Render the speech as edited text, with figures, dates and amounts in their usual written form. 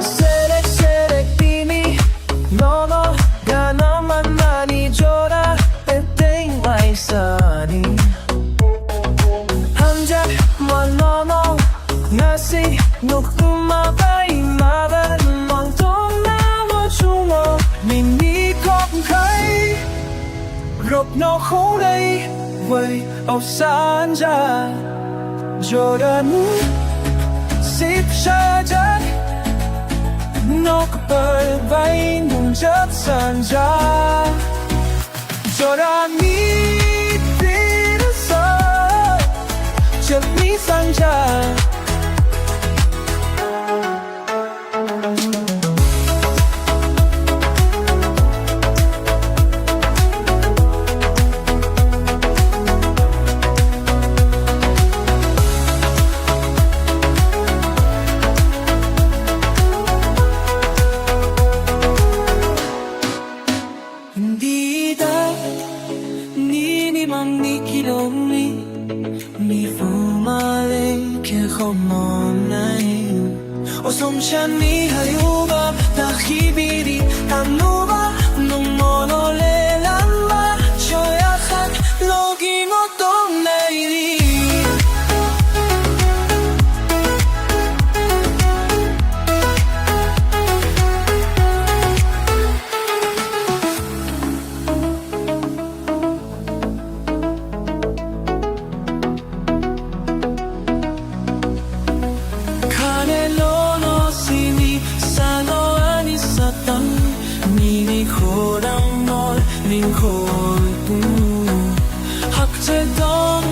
세렉세렉 비니 너가 나만 많이 줘라 everything like sunny 한잔만 너너 나시 녹음마 바이마바 멍통 나와주모 미니 컵카이 롭노 호레이 웨이 오산자 조라무 씹샤자 너그벌 바이 농잡 산자 조라미 비르서 젤리 산자 Hindi daw Ninimang ni kilomni Ni fumaling Kaya kumonay O somsiya ni hayuba Nakibiri Ano ba Nung monolelan ba Choyakan Logi mo tong nairi Ning khôi tu học chơi đó